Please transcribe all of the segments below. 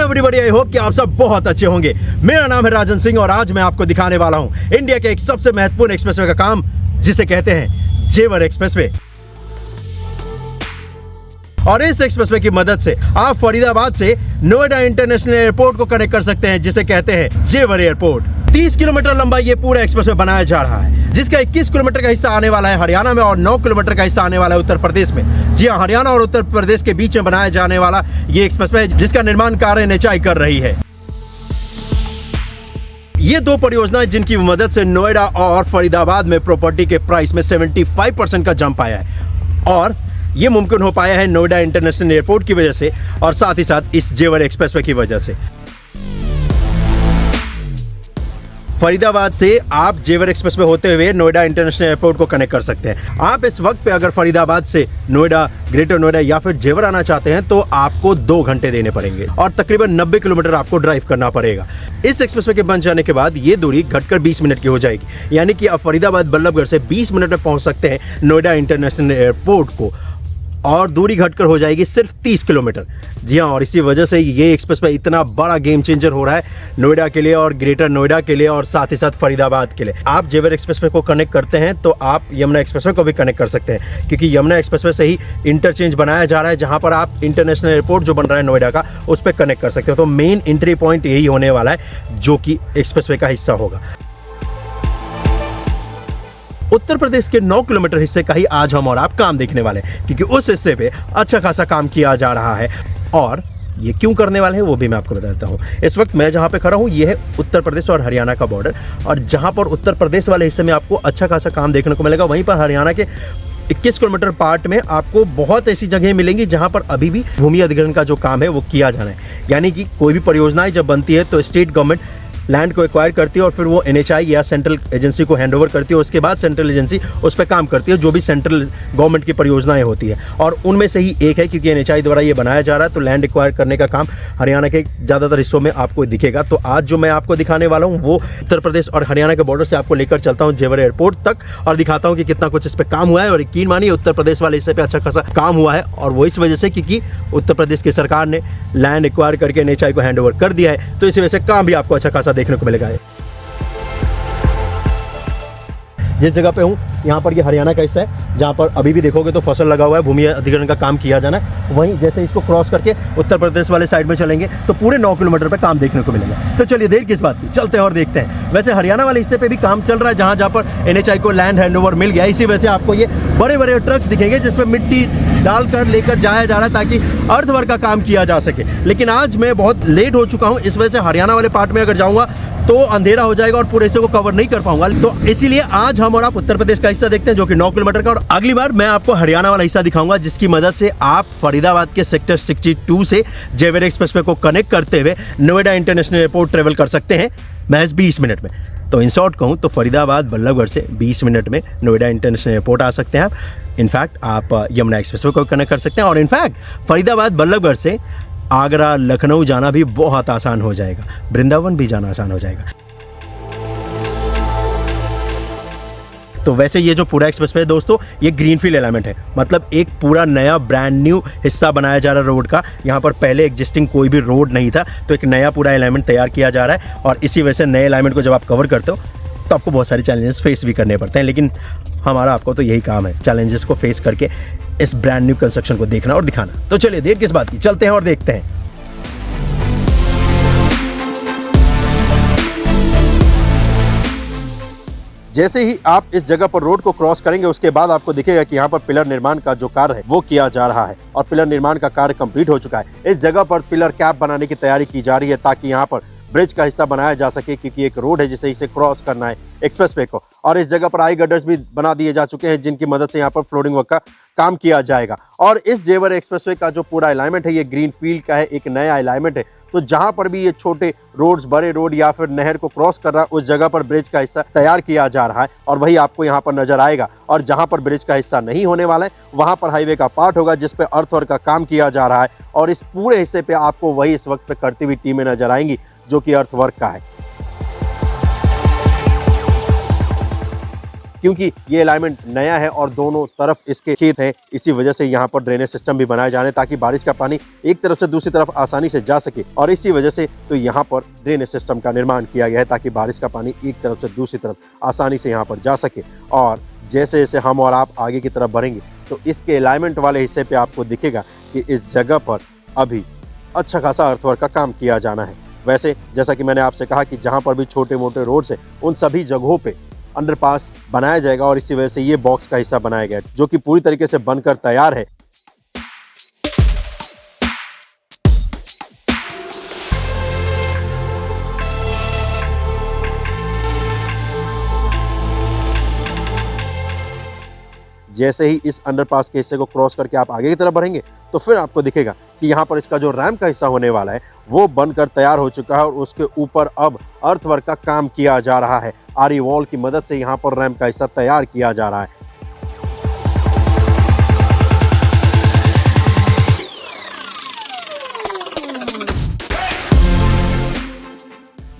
Everybody, I hope कि आप सब बहुत अच्छे होंगे। मेरा नाम है राजन सिंह और आज मैं आपको दिखाने वाला हूं इंडिया के एक सबसे महत्वपूर्ण एक्सप्रेसवे का काम, जिसे कहते हैं जेवर एक्सप्रेसवे। और इस एक्सप्रेसवे की मदद से आप फरीदाबाद से नोएडा इंटरनेशनल एयरपोर्ट को कनेक्ट कर सकते हैं, जिसे कहते हैं जेवर एयरपोर्ट। 30 किलोमीटर लंबा ये पूरा एक्सप्रेसवे बनाया जा रहा है, जिसका 21 किलोमीटर का हिस्सा आने वाला है हरियाणा में और 9 किलोमीटर का हिस्सा आने वाला है उत्तर प्रदेश में। जी हाँ, हरियाणा और उत्तर प्रदेश के बीच में बनाया जाने वाला ये एक्सप्रेसवे है, जिसका निर्माण कार्य NHAI कर रही है। ये दो परियोजनाएं जिनकी मदद से नोएडा और फरीदाबाद में प्रॉपर्टी के प्राइस में 75% का जंप आया है, और ये मुमकिन हो पाया है नोएडा इंटरनेशनल एयरपोर्ट की वजह से और साथ ही साथ इस जेवर एक्सप्रेसवे की वजह से। फरीदाबाद से आप जेवर एक्सप्रेसवे होते हुए नोएडा इंटरनेशनल एयरपोर्ट को कनेक्ट कर सकते हैं। आप इस वक्त पे अगर फरीदाबाद से नोएडा, ग्रेटर नोएडा या फिर जेवर आना चाहते हैं तो आपको 2 घंटे देने पड़ेंगे और तकरीबन 90 किलोमीटर आपको ड्राइव करना पड़ेगा। इस एक्सप्रेसवे के बन जाने के बाद ये दूरी घटकर 20 मिनट की हो जाएगी, यानी कि आप फरीदाबाद बल्लभगढ़ से 20 मिनट में पहुंच सकते हैं नोएडा इंटरनेशनल एयरपोर्ट को, और दूरी घटकर हो जाएगी सिर्फ 30 किलोमीटर। जी हाँ, और इसी वजह से ये एक्सप्रेसवे इतना बड़ा गेम चेंजर हो रहा है नोएडा के लिए और ग्रेटर नोएडा के लिए और साथ ही साथ फरीदाबाद के लिए। आप जेवर एक्सप्रेसवे को कनेक्ट करते हैं तो आप यमुना एक्सप्रेसवे को भी कनेक्ट कर सकते हैं, क्योंकि यमुना एक्सप्रेसवे से ही इंटरचेंज बनाया जा रहा है, जहाँ पर आप इंटरनेशनल एयरपोर्ट जो बन रहा है नोएडा का, उस पर कनेक्ट कर सकते हो। तो मेन एंट्री पॉइंट यही होने वाला है, जो कि एक्सप्रेसवे का हिस्सा होगा। उत्तर प्रदेश के 9 किलोमीटर हिस्से का ही आज हम और आप काम देखने वाले हैं, क्योंकि उस हिस्से पे अच्छा खासा काम किया जा रहा है। और ये क्यों करने वाले हैं वो भी मैं आपको बता देता हूँ। इस वक्त मैं जहाँ पे खड़ा हूँ ये है उत्तर प्रदेश और हरियाणा का बॉर्डर, और जहाँ पर उत्तर प्रदेश वाले हिस्से में आपको अच्छा खासा काम देखने को मिलेगा, वहीं पर हरियाणा के 21 किलोमीटर पार्ट में आपको बहुत ऐसी जगह मिलेंगी जहाँ पर अभी भी भूमि अधिग्रहण का जो काम है वो किया जाना है। यानी कि कोई भी परियोजनाएं जब बनती है तो स्टेट गवर्नमेंट लैंड को एक्वायर करती है और फिर वो NHAI या सेंट्रल एजेंसी को हैंडओवर करती है। उसके बाद सेंट्रल एजेंसी उस पर काम करती है, जो भी सेंट्रल गवर्नमेंट की परियोजनाएं होती है, और उनमें से ही एक है, क्योंकि NHAI द्वारा ये बनाया जा रहा है। तो लैंड एक्वायर करने का काम हरियाणा के ज़्यादातर हिस्सों में आपको दिखेगा। तो आज जो मैं आपको दिखाने वाला हूँ वो उत्तर प्रदेश और हरियाणा के बॉर्डर से आपको लेकर चलता हूँ जेवर एयरपोर्ट तक और दिखाता हूँ कि कितना कुछ इस पर काम हुआ है। और यकीन मानिए उत्तर प्रदेश वाले हिस्से पर अच्छा खासा काम हुआ है, और वो इस वजह से क्योंकि उत्तर प्रदेश की सरकार ने लैंड एक्वायर करके NHAI को हैंडओवर कर दिया है, तो इसी वजह से काम भी आपको अच्छा खासा देखने को मिलेगा। जिस जगह पे हूँ यहाँ पर ये हरियाणा का हिस्सा है, जहाँ पर अभी भी देखोगे तो फसल लगा हुआ है, भूमि अधिग्रहण का काम किया जाना है। वहीं जैसे इसको क्रॉस करके उत्तर प्रदेश वाले साइड में चलेंगे तो पूरे 9 किलोमीटर पे काम देखने को मिलेगा। तो चलिए देर किस बात की, चलते हैं और देखते हैं। वैसे हरियाणा वाले हिस्से पे भी काम चल रहा है, जहाँ पर NHAI को लैंड हैंडओवर मिल गया। इसी वजह से आपको ये बड़े बड़े ट्रक्स दिखेंगे जिसपे मिट्टी डालकर लेकर जाया जा रहा है, ताकि अर्थवर्क का काम किया जा सके। लेकिन आज मैं बहुत लेट हो चुका हूँ, इस वजह से हरियाणा वाले पार्ट में अगर जाऊँगा तो अंधेरा हो जाएगा और पूरे हिस्से को कवर नहीं कर पाऊंगा। तो इसीलिए आज हम और आप उत्तर प्रदेश का हिस्सा देखते हैं, जो कि 9 किलोमीटर का, और अगली बार मैं आपको हरियाणा वाला हिस्सा दिखाऊंगा, जिसकी मदद से आप फरीदाबाद के सेक्टर 62 से जेवर एक्सप्रेसवे को कनेक्ट करते हुए नोएडा इंटरनेशनल एयरपोर्ट ट्रेवल कर सकते हैं महज 20 मिनट में। तो इन शॉर्ट कहूँ तो फरीदाबाद बल्लभगढ़ से 20 मिनट में नोएडा इंटरनेशनल एयरपोर्ट आ सकते हैं आप। इनफैक्ट आप यमुना एक्सप्रेसवे को कनेक्ट कर सकते हैं, और इनफैक्ट फरीदाबाद बल्लभगढ़ से आगरा, लखनऊ जाना भी बहुत आसान हो जाएगा, वृंदावन भी जाना आसान हो जाएगा। तो वैसे ये जो पूरा एक्सप्रेसवे है दोस्तों, ये ग्रीनफील्ड एलिमेंट है, मतलब एक पूरा नया ब्रांड न्यू हिस्सा बनाया जा रहा है रोड का। यहाँ पर पहले एग्जिस्टिंग कोई भी रोड नहीं था, तो एक नया पूरा एलिमेंट तैयार किया जा रहा है। और इसी वजह से नए एलिमेंट को जब आप कवर करते हो तो आपको बहुत सारे चैलेंजेस फेस भी करने पड़ते हैं, लेकिन हमारा आपको तो यही काम है, चैलेंजेस को फेस करके इस ब्रांड न्यू कंस्ट्रक्शन को देखना और दिखाना। तो चलिए देर किस बात की, चलते हैं और देखते हैं। जैसे ही आप इस जगह पर रोड को क्रॉस करेंगे, उसके बाद आपको दिखेगा कि यहाँ पर पिलर निर्माण का जो कार्य है वो किया जा रहा है, और पिलर निर्माण का कार्य कंप्लीट हो चुका है। इस जगह पर पिलर कैप बनाने की तैयारी की जा रही है, ताकि यहाँ पर ब्रिज का हिस्सा बनाया जा सके, क्योंकि एक रोड है जिसे इसे क्रॉस करना है एक्सप्रेसवे को। और इस जगह पर आई गडर्स भी बना दिए जा चुके हैं, जिनकी मदद से यहाँ पर फ्लोरिंग वर्क का काम किया जाएगा। और इस जेवर एक्सप्रेसवे का जो पूरा अलाइनमेंट है ये ग्रीन फील्ड का है, एक नया अलाइनमेंट है। तो जहां पर भी ये छोटे रोड्स, बड़े रोड या फिर नहर को क्रॉस कर रहा है, उस जगह पर ब्रिज का हिस्सा तैयार किया जा रहा है, और वही आपको यहाँ पर नजर आएगा। और जहां पर ब्रिज का हिस्सा नहीं होने वाला है, वहां पर हाईवे का पार्ट होगा, जिस पे अर्थवर्क का काम किया जा रहा है। और इस पूरे हिस्से पे आपको वही इस वक्त पे करती हुई टीमें नजर आएंगी, जो कि अर्थवर्क का है। क्योंकि ये अलाइनमेंट नया है और दोनों तरफ इसके खेत हैं, इसी वजह से यहाँ पर ड्रेनेज सिस्टम भी बनाए जाने ताकि बारिश का पानी एक तरफ से दूसरी तरफ आसानी से जा सके। और इसी वजह से तो यहाँ पर ड्रेनेज सिस्टम का निर्माण किया गया है ताकि बारिश का पानी एक तरफ से दूसरी तरफ आसानी से यहाँ पर जा सके। और जैसे जैसे हम और आप आगे की तरफ बढ़ेंगे तो इसके अलाइनमेंट वाले हिस्से पे आपको दिखेगा कि इस जगह पर अभी अच्छा खासा अर्थवर्क का काम किया जाना है। वैसे जैसा कि मैंने आपसे कहा कि जहाँ पर भी छोटे मोटे रोड्स हैं उन सभी जगहों पे अंडरपास बनाया जाएगा और इसी वजह से ये बॉक्स का हिस्सा बनाया गया है जो कि पूरी तरीके से बनकर तैयार है। जैसे ही इस अंडरपास के हिस्से को क्रॉस करके आप आगे की तरफ बढ़ेंगे तो फिर आपको दिखेगा कि यहाँ पर इसका जो रैंप का हिस्सा होने वाला है वो बनकर तैयार हो चुका है और उसके ऊपर अब अर्थवर्क का काम किया जा रहा है। आरी वॉल की मदद से यहाँ पर रैंप का हिस्सा तैयार किया जा रहा है।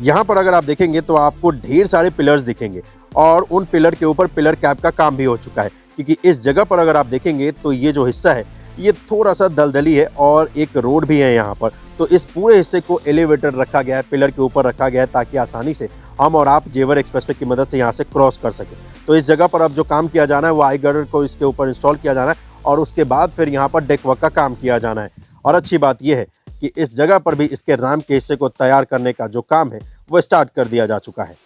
यहाँ पर अगर आप देखेंगे तो आपको ढेर सारे पिलर्स दिखेंगे और उन पिलर के ऊपर पिलर कैप का काम भी हो चुका है, क्योंकि इस जगह पर अगर आप देखेंगे तो ये जो हिस्सा है ये थोड़ा सा दलदली है और एक रोड भी है यहाँ पर। तो इस पूरे हिस्से को एलिवेटर रखा गया है, पिलर के ऊपर रखा गया है ताकि आसानी से हम और आप जेवर एक्सप्रेसवे की मदद से यहाँ से क्रॉस कर सकें। तो इस जगह पर अब जो काम किया जाना है वो आई गर्डर को इसके ऊपर इंस्टॉल किया जाना है और उसके बाद फिर यहाँ पर डेक वर्क का काम किया जाना है। और अच्छी बात यह है कि इस जगह पर भी इसके रैंप के हिस्से को तैयार करने का जो काम है वो स्टार्ट कर दिया जा चुका है।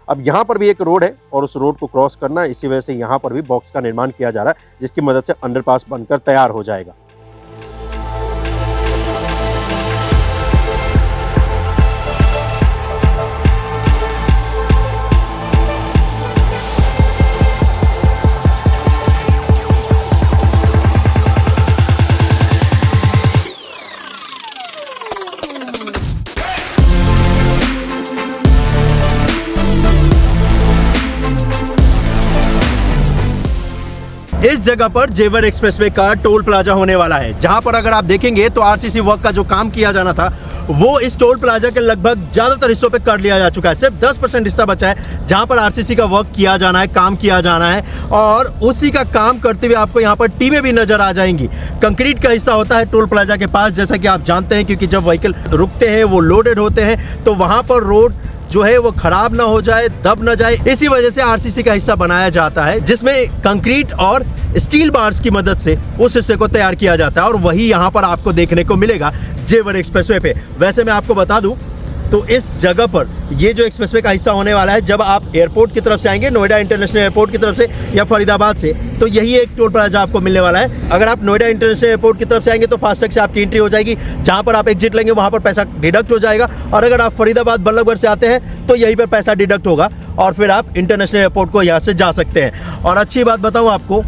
अब यहाँ पर भी एक रोड है और उस रोड को क्रॉस करना है, इसी वजह से यहाँ पर भी बॉक्स का निर्माण किया जा रहा है जिसकी मदद से अंडरपास बनकर तैयार हो जाएगा। इस जगह पर जेवर एक्सप्रेसवे का टोल प्लाजा होने वाला है, जहां पर अगर आप देखेंगे तो आरसीसी वर्क का जो काम किया जाना था वो इस टोल प्लाजा के लगभग ज्यादातर हिस्सों पे कर लिया जा चुका है। सिर्फ 10% हिस्सा बचा है जहां पर आरसीसी का वर्क किया जाना है, काम किया जाना है और उसी का काम करते हुए आपको यहां पर टीमें भी नजर आ जाएंगी। कंक्रीट का हिस्सा होता है टोल प्लाजा के पास, जैसा कि आप जानते हैं, क्योंकि जब व्हीकल रुकते हैं वो लोडेड होते हैं तो वहां पर रोड जो है वो खराब ना हो जाए, दब ना जाए, इसी वजह से आरसीसी का हिस्सा बनाया जाता है जिसमें कंक्रीट और स्टील बार्स की मदद से उस हिस्से को तैयार किया जाता है और वही यहाँ पर आपको देखने को मिलेगा जेवर एक्सप्रेसवे पे। वैसे मैं आपको बता दूं तो इस जगह पर ये जो एक्सप्रेसवे का हिस्सा होने वाला है, जब आप एयरपोर्ट की तरफ से आएंगे, नोएडा इंटरनेशनल एयरपोर्ट की तरफ से या फरीदाबाद से, तो यही एक टोल प्लाजा आपको मिलने वाला है। अगर आप नोएडा इंटरनेशनल एयरपोर्ट की तरफ से आएंगे तो फास्टैग से आपकी एंट्री हो जाएगी, जहां पर आप एग्जिट लेंगे वहां पर पैसा डिडक्ट हो जाएगा और अगर आप फरीदाबाद बल्लभगढ़ से आते हैं तो यहीं पर पैसा डिडक्ट होगा और फिर आप इंटरनेशनल एयरपोर्ट को यहाँ से जा सकते हैं। और अच्छी बात बताऊँ आपको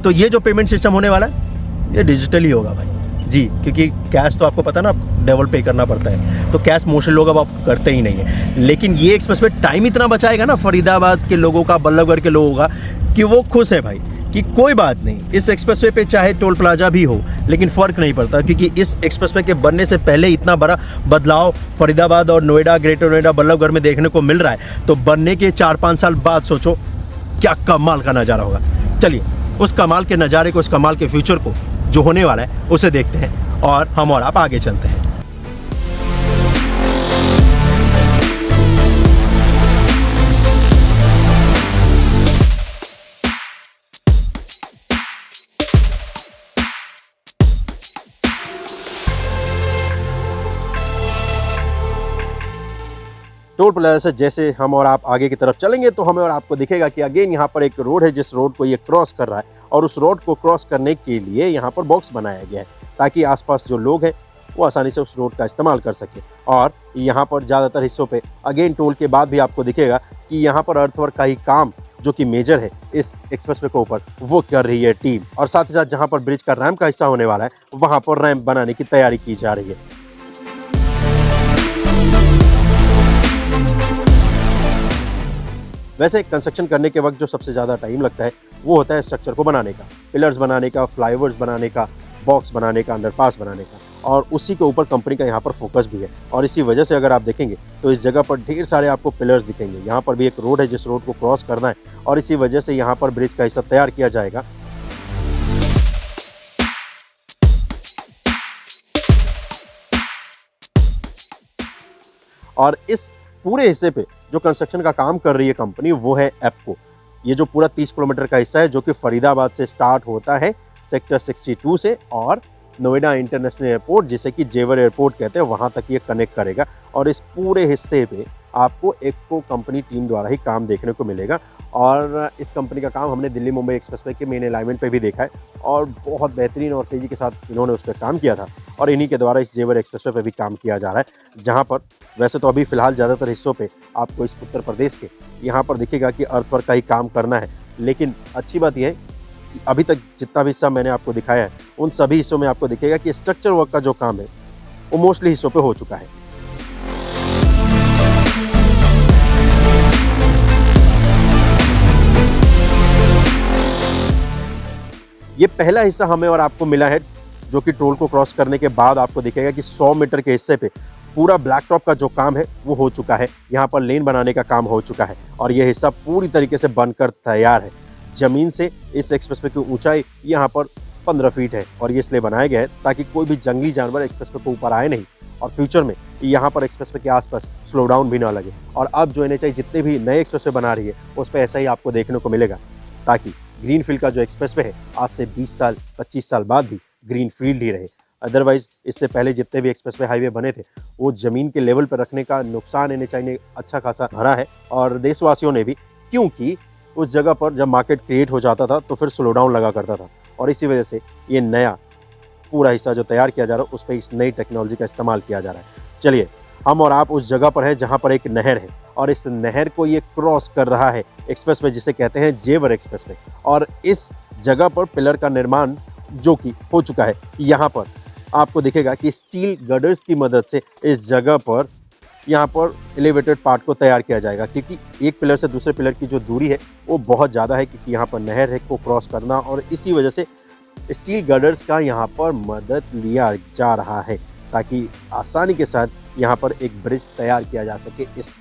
तो ये जो पेमेंट सिस्टम होने वाला है ये डिजिटली होगा भाई जी, क्योंकि कैश तो आपको पता ना डबल पे करना पड़ता है, तो कैश मोस्टली लोग अब आप करते ही नहीं है। लेकिन ये एक्सप्रेसवे टाइम इतना बचाएगा ना फरीदाबाद के लोगों का, बल्लभगढ़ के लोगों का, कि वो खुश है भाई कि कोई बात नहीं, इस एक्सप्रेसवे पे चाहे टोल प्लाजा भी हो लेकिन फ़र्क नहीं पड़ता, क्योंकि इस एक्सप्रेसवे के बनने से पहले इतना बड़ा बदलाव फरीदाबाद और नोएडा, ग्रेटर नोएडा, बल्लभगढ़ में देखने को मिल रहा है, तो बनने के 4-5 साल बाद सोचो क्या कमाल का नज़ारा होगा। चलिए उस कमाल के नज़ारे को, उस कमाल के फ्यूचर को जो होने वाला है उसे देखते हैं और हम और आप आगे चलते हैं। टोल प्लाजा से जैसे हम और आप आगे की तरफ चलेंगे तो हमें और आपको दिखेगा कि अगेन यहाँ पर एक रोड है जिस रोड को ये क्रॉस कर रहा है और उस रोड को क्रॉस करने के लिए यहाँ पर बॉक्स बनाया गया है ताकि आसपास जो लोग हैं वो आसानी से उस रोड का इस्तेमाल कर सके। और यहाँ पर ज़्यादातर हिस्सों पे अगेन टोल के बाद भी आपको दिखेगा कि यहाँ पर अर्थवर्क का ही काम जो कि मेजर है इस एक्सप्रेसवे के ऊपर वो कर रही है टीम। और साथ ही साथ जहाँ पर ब्रिज का रैंप का हिस्सा होने वाला है वहाँ पर रैंप बनाने की तैयारी की जा रही है। वैसे कंस्ट्रक्शन करने के वक्त जो सबसे ज़्यादा टाइम लगता है वो होता है स्ट्रक्चर को बनाने का, पिलर्स बनाने का, फ्लाईओवर्स बनाने का, बॉक्स बनाने का, अंडरपास बनाने का। और उसी के ऊपर कंपनी का यहाँ पर फोकस भी है। और इसी वजह से अगर आप देखेंगे तो इस जगह पर ढेर सारे आपको पिलर्स दिखेंगे। यहाँ पर भी एक रोड है जिस रोड को क्रॉस करना है और इसी वजह से यहाँ पर ब्रिज का हिस्सा तैयार किया जाएगा। और इस पूरे हिस्से पे जो कंस्ट्रक्शन का काम कर रही है कंपनी वो है एप्को। ये जो पूरा 30 किलोमीटर का हिस्सा है जो कि फरीदाबाद से स्टार्ट होता है सेक्टर 62 से और नोएडा इंटरनेशनल एयरपोर्ट जिसे कि जेवर एयरपोर्ट कहते हैं वहाँ तक ये कनेक्ट करेगा। और इस पूरे हिस्से पे आपको एप्को कंपनी टीम द्वारा ही काम देखने को मिलेगा। और इस कंपनी का काम हमने दिल्ली मुंबई एक्सप्रेसवे के मेन अलाइनमेंट पे भी देखा है और बहुत बेहतरीन और तेज़ी के साथ इन्होंने उस पर काम किया था। और इन्हीं के द्वारा इस जेवर एक्सप्रेसवे पे भी काम किया जा रहा है, जहाँ पर वैसे तो अभी फ़िलहाल ज़्यादातर हिस्सों पे आपको इस उत्तर प्रदेश के यहाँ पर दिखेगा कि अर्थवर्क का ही काम करना है। लेकिन अच्छी बात यह है कि अभी तक जितना भी हिस्सा मैंने आपको दिखाया है उन सभी हिस्सों में आपको दिखेगा कि स्ट्रक्चर वर्क का जो काम है वो मोस्टली हिस्सों पे हो चुका है। ये पहला हिस्सा हमें और आपको मिला है जो कि टोल को क्रॉस करने के बाद आपको दिखेगा कि 100 मीटर के हिस्से पे पूरा ब्लैक टॉप का जो काम है वो हो चुका है। यहाँ पर लेन बनाने का काम हो चुका है और ये हिस्सा पूरी तरीके से बनकर तैयार है। ज़मीन से इस एक्सप्रेसवे की ऊंचाई यहाँ पर 15 फीट है और ये इसलिए बनाया गया है ताकि कोई भी जंगली जानवर एक्सप्रेसवे के ऊपर आए नहीं और फ्यूचर में यहाँ पर एक्सप्रेसवे के आसपास स्लो डाउन भी ना लगे। और अब जो NHAI जितने भी नए एक्सप्रेसवे बना रही है उस पर ऐसा ही आपको देखने को मिलेगा ताकि ग्रीन फील्ड का जो एक्सप्रेसवे है आज से 20 साल 25 साल बाद भी ग्रीन फील्ड ही रहे। अदरवाइज इससे पहले जितने भी एक्सप्रेसवे हाईवे बने थे वो ज़मीन के लेवल पर रखने का नुकसान NHAI ने अच्छा खासा भरा है और देशवासियों ने भी, क्योंकि उस जगह पर जब मार्केट क्रिएट हो जाता था तो फिर स्लो डाउन लगा करता था। और इसी वजह से ये नया पूरा हिस्सा जो तैयार किया जा रहा है उस पर इस नई टेक्नोलॉजी का इस्तेमाल किया जा रहा है। चलिए हम और आप उस जगह पर है जहाँ पर एक नहर है और इस नहर को ये क्रॉस कर रहा है एक्सप्रेसवे जिसे कहते हैं जेवर एक्सप्रेसवे। और इस जगह पर पिलर का निर्माण जो कि हो चुका है, यहाँ पर आपको दिखेगा कि स्टील गर्डर्स की मदद से इस जगह पर यहाँ पर एलिवेटेड पार्ट को तैयार किया जाएगा, क्योंकि एक पिलर से दूसरे पिलर की जो दूरी है वो बहुत ज़्यादा है, क्योंकि यहाँ पर नहर है को क्रॉस करना, और इसी वजह से स्टील गर्डर्स का यहाँ पर मदद लिया जा रहा है ताकि आसानी के साथ यहाँ पर एक ब्रिज तैयार किया जा सके इस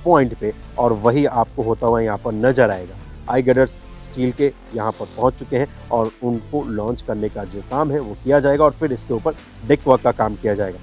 पॉइंट पे। और वही आपको होता हुआ यहाँ पर नज़र आएगा। आई गर्डर्स स्टील के यहाँ पर पहुँच चुके हैं और उनको लॉन्च करने का जो काम है वो किया जाएगा और फिर इसके ऊपर डेक वर्क का काम किया जाएगा।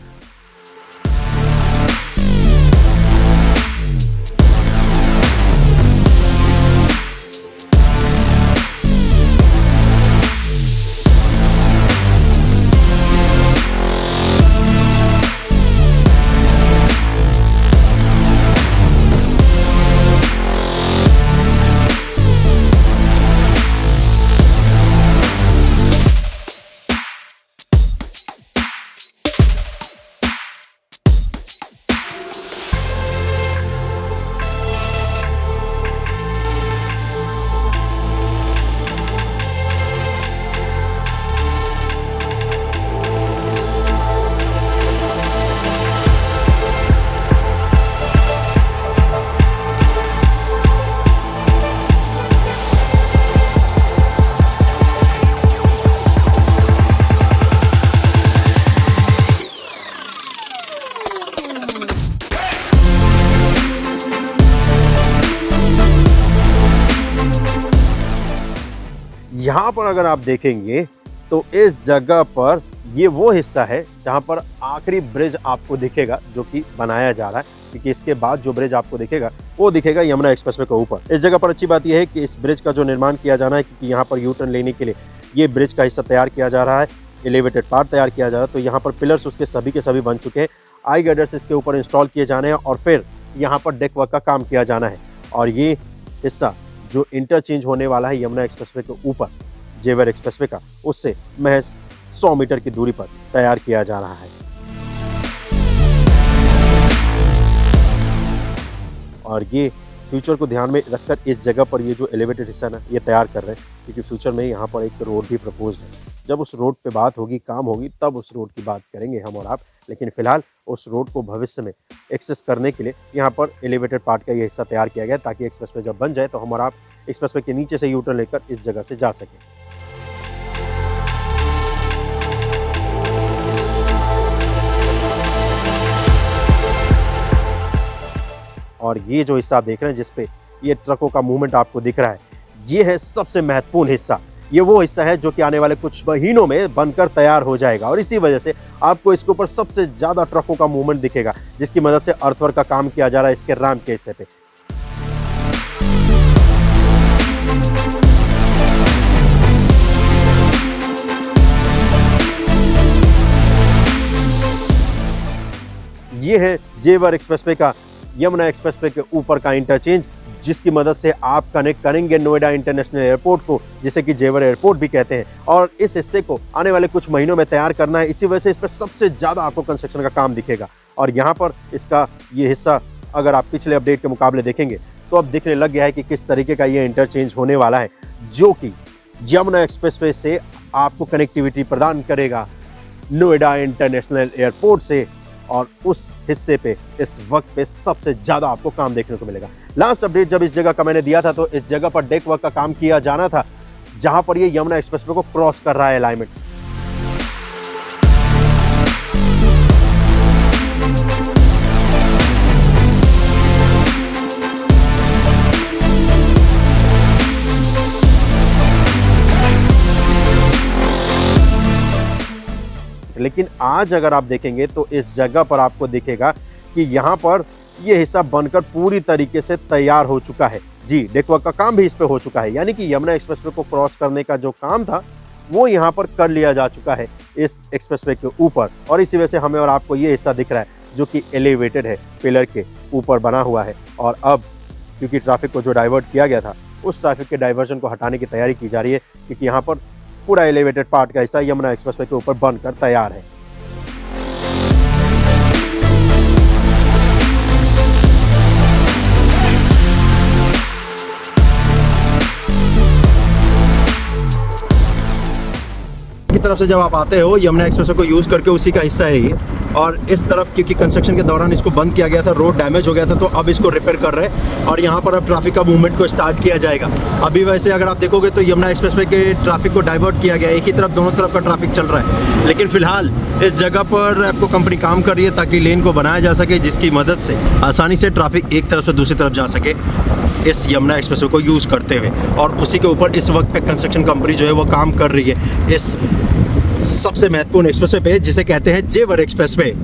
यहाँ पर अगर आप देखेंगे तो इस जगह पर ये वो हिस्सा है जहाँ पर आखिरी ब्रिज आपको दिखेगा जो कि बनाया जा रहा है, क्योंकि इसके बाद जो ब्रिज आपको दिखेगा वो दिखेगा यमुना एक्सप्रेसवे के ऊपर। इस जगह पर अच्छी बात यह है कि इस ब्रिज का जो निर्माण किया जाना है, क्योंकि यहाँ पर यू टर्न लेने के लिए ये ब्रिज का हिस्सा तैयार किया जा रहा है, एलिवेटेड पार्ट तैयार किया जा रहा है, तो यहाँ पर पिलर्स उसके सभी के सभी बन चुके हैं। आई गर्डर्स इसके ऊपर इंस्टॉल किए जाने हैं और फिर यहाँ पर डेक वर्क का काम किया जाना है। और ये हिस्सा जो इंटरचेंज होने वाला है यमुना एक्सप्रेसवे के ऊपर जेवर एक्सप्रेसवे का, उससे महज 100 मीटर की दूरी पर तैयार किया जा रहा है। और ये फ्यूचर को ध्यान में रखकर इस जगह पर ये जो एलिवेटेड हिस्सा ना ये तैयार कर रहे हैं, क्योंकि फ्यूचर में यहाँ पर एक रोड भी प्रपोज्ड है। जब उस रोड पे बात होगी, काम होगी, तब उस रोड की बात करेंगे हम और आप। लेकिन फिलहाल उस रोड को भविष्य में एक्सेस करने के लिए यहाँ पर एलिवेटेड पार्ट का ये हिस्सा तैयार किया गया, ताकि एक्सप्रेसवे जब बन जाए तो हम और आप एक्सप्रेसवे के नीचे से यू टर्न लेकर इस जगह से जा सकें। और ये जो हिस्सा आप देख रहे हैं जिसपे ये ट्रकों का मूवमेंट आपको दिख रहा है, ये है सबसे महत्वपूर्ण हिस्सा। ये वो हिस्सा है जो कि आने वाले कुछ महीनों में बनकर तैयार हो जाएगा और इसी वजह से आपको इसके ऊपर सबसे ज़्यादा ट्रकों का मूवमेंट दिखेगा, जिसकी मदद से अर्थवर्क का काम किया जा रहा है इसके रैम के हिस्से पे। ये है जेवर एक्सप्रेसवे का यमुना एक्सप्रेसवे के ऊपर का इंटरचेंज, जिसकी मदद से आप कनेक्ट करेंगे नोएडा इंटरनेशनल एयरपोर्ट को, जिसे कि जेवर एयरपोर्ट भी कहते हैं। और इस हिस्से को आने वाले कुछ महीनों में तैयार करना है, इसी वजह से इस पर सबसे ज़्यादा आपको कंस्ट्रक्शन का काम दिखेगा। और यहाँ पर इसका ये हिस्सा अगर आप पिछले अपडेट के मुकाबले देखेंगे तो अब दिखने लग गया है कि किस तरीके का ये इंटरचेंज होने वाला है, जो कि यमुना एक्सप्रेसवे से आपको कनेक्टिविटी प्रदान करेगा नोएडा इंटरनेशनल एयरपोर्ट से। और उस हिस्से पे इस वक्त पे सबसे ज़्यादा आपको काम देखने को मिलेगा। लास्ट अपडेट जब इस जगह का मैंने दिया था तो इस जगह पर डेक वर्क का काम किया जाना था, जहां पर ये यमुना एक्सप्रेसवे को क्रॉस कर रहा है अलाइनमेंट। लेकिन आज अगर आप देखेंगे तो इस जगह पर आपको दिखेगा कि यहाँ पर ये हिस्सा बनकर पूरी तरीके से तैयार हो चुका है। जी, डेकवर्क का काम भी इस पे हो चुका है, यानी कि यमुना एक्सप्रेसवे को क्रॉस करने का जो काम था वो यहाँ पर कर लिया जा चुका है इस एक्सप्रेसवे के ऊपर। और इसी वजह से हमें और आपको ये हिस्सा दिख रहा है जो कि एलिवेटेड है, पिलर के ऊपर बना हुआ है। और अब क्योंकि ट्रैफिक को जो डाइवर्ट किया गया था, उस ट्रैफिक के डाइवर्जन को हटाने की तैयारी की जा रही है, क्योंकि यहाँ पर पूरा एलिवेटेड पार्ट का हिस्सा यमुना एक्सप्रेसवे के ऊपर बनकर तैयार है। की तरफ से जब आप आते हो यमुना एक्सप्रेसवे को यूज़ करके, उसी का हिस्सा है ये। और इस तरफ क्योंकि कंस्ट्रक्शन के दौरान इसको बंद किया गया था, रोड डैमेज हो गया था, तो अब इसको रिपेयर कर रहे हैं और यहाँ पर अब ट्रैफिक का मूवमेंट को स्टार्ट किया जाएगा। अभी वैसे अगर आप देखोगे तो यमुना एक्सप्रेसवे के ट्रैफिक को डाइवर्ट किया गया है, एक ही तरफ दोनों तरफ का ट्रैफिक चल रहा है। लेकिन फिलहाल इस जगह पर आपको कंपनी काम कर रही है ताकि लेन को बनाया जा सके, जिसकी मदद से आसानी से ट्रैफिक एक तरफ से दूसरी तरफ जा सके इस यमुना एक्सप्रेसवे को यूज़ करते हुए। और उसी के ऊपर इस वक्त पे कंस्ट्रक्शन कंपनी जो है वो काम कर रही है इस सबसे महत्वपूर्ण एक्सप्रेसवे पे, जिसे कहते हैं जेवर एक्सप्रेसवे।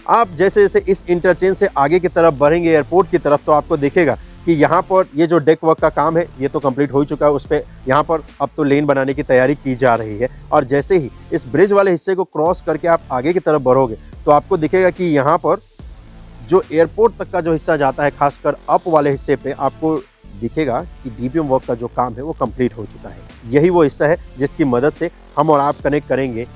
आप जैसे जैसे इस इंटरचेंज से आगे की तरफ बढ़ेंगे एयरपोर्ट की तरफ, तो आपको दिखेगा कि यहाँ पर ये जो डेक वर्क का काम है ये तो कंप्लीट हो चुका है। उस पर यहाँ पर अब तो लेन बनाने की तैयारी की जा रही है। और जैसे ही इस ब्रिज वाले हिस्से को क्रॉस करके आप आगे की तरफ बढ़ोगे तो आपको दिखेगा कि यहाँ पर जो एयरपोर्ट तक का जो हिस्सा जाता है, खासकर अप वाले हिस्से पे, आपको दिखेगा कि डीपीएम वर्क का जो काम है वो कंप्लीट हो चुका है। यही वो हिस्सा है जिसकी मदद से हम और आप कनेक्ट करेंगे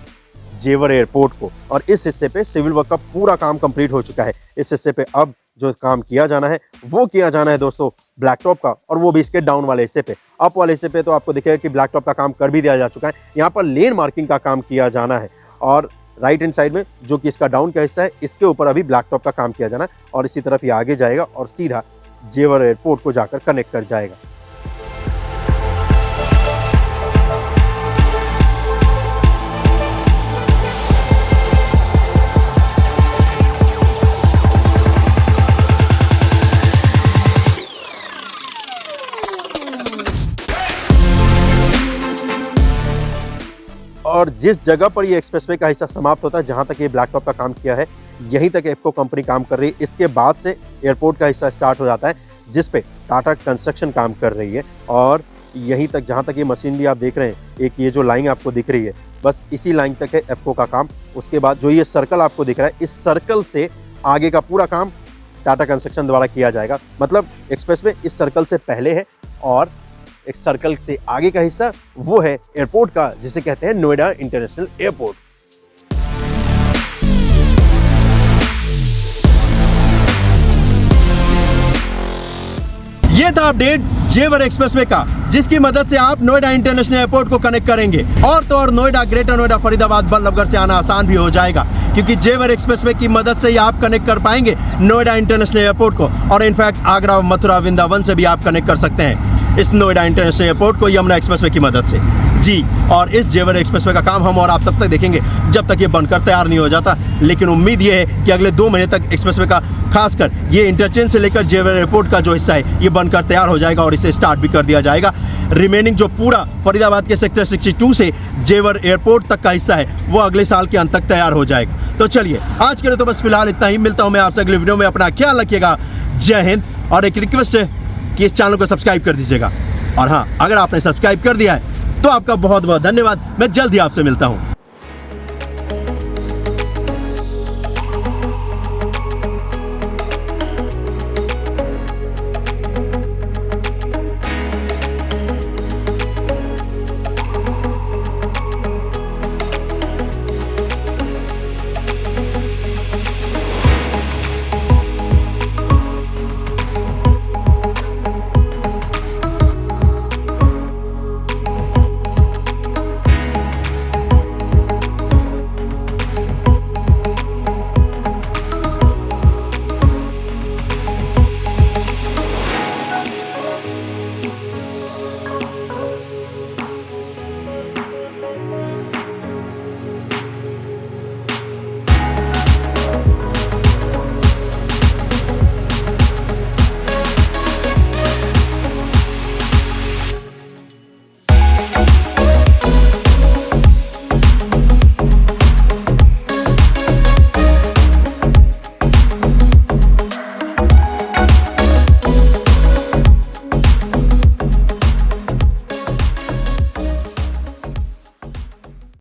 जेवर एयरपोर्ट को। और इस हिस्से पे सिविल वर्क का पूरा काम कंप्लीट हो चुका है। इस हिस्से पे अब जो काम किया जाना है वो किया जाना है दोस्तों ब्लैक टॉप का, और वो भी इसके डाउन वाले हिस्से पे। अप वाले हिस्से पे तो आपको दिखेगा कि ब्लैक टॉप का काम कर भी दिया जा चुका है। यहाँ पर लेन मार्किंग का काम किया जाना है, और राइट हैंड साइड में जो कि इसका डाउन का हिस्सा है, इसके ऊपर अभी ब्लैक टॉप का काम किया जाना है। और इसी तरफ ये आगे जाएगा और सीधा जेवर एयरपोर्ट को जाकर कनेक्ट कर जाएगा। और जिस जगह पर ये एक्सप्रेसवे का हिस्सा समाप्त होता है, जहां तक ये ब्लैक टॉप का काम किया है, यहीं तक एप्को कंपनी काम कर रही है। इसके बाद से एयरपोर्ट का हिस्सा स्टार्ट हो जाता है, जिस पे टाटा कंस्ट्रक्शन काम कर रही है। और यहीं तक जहां तक ये मशीनरी आप देख रहे हैं, एक ये जो लाइन आपको दिख रही है, बस इसी लाइन तक है एप्को का काम। उसके बाद जो ये सर्कल आपको दिख रहा है, इस सर्कल से आगे का पूरा काम टाटा कंस्ट्रक्शन द्वारा किया जाएगा। मतलब एक्सप्रेसवे इस सर्कल से पहले है और एक सर्कल से आगे का हिस्सा वो है एयरपोर्ट का, जिसे कहते हैं नोएडा इंटरनेशनल एयरपोर्ट। ये था अपडेट जेवर एक्सप्रेसवे का, जिसकी मदद से आप नोएडा इंटरनेशनल एयरपोर्ट को कनेक्ट करेंगे और तो और नोएडा, ग्रेटर नोएडा, फरीदाबाद, बल्लभगढ़ से आना आसान भी हो जाएगा, क्योंकि जेवर एक्सप्रेसवे की मदद से ही आप कनेक्ट कर पाएंगे नोएडा इंटरनेशनल एयरपोर्ट को। और इनफैक्ट आगरा, मथुरा, वृंदावन से भी आप कनेक्ट कर सकते हैं इस नोएडा इंटरनेशनल एयरपोर्ट को यमुना एक्सप्रेसवे की मदद से जी। और इस जेवर एक्सप्रेसवे का काम हम और आप तब तक देखेंगे जब तक ये बनकर तैयार नहीं हो जाता, लेकिन उम्मीद ये है कि अगले 2 महीने तक एक्सप्रेसवे का, खासकर ये इंटरचेंज से लेकर जेवर एयरपोर्ट का जो हिस्सा है ये बनकर तैयार हो जाएगा और इसे स्टार्ट भी कर दिया जाएगा। रिमेनिंग जो पूरा फरीदाबाद के सेक्टर 62 से जेवर एयरपोर्ट तक का हिस्सा है वो अगले साल के अंत तक तैयार हो जाएगा। तो चलिए आज के लिए तो बस फिलहाल इतना ही, मिलता हूँ मैं आपसे अगले वीडियो में। अपना ख्याल रखिएगा, जय हिंद। और एक रिक्वेस्ट है कि इस चैनल को सब्सक्राइब कर दीजिएगा, और हाँ, अगर आपने सब्सक्राइब कर दिया है तो आपका बहुत बहुत धन्यवाद। मैं जल्द ही आपसे मिलता हूँ।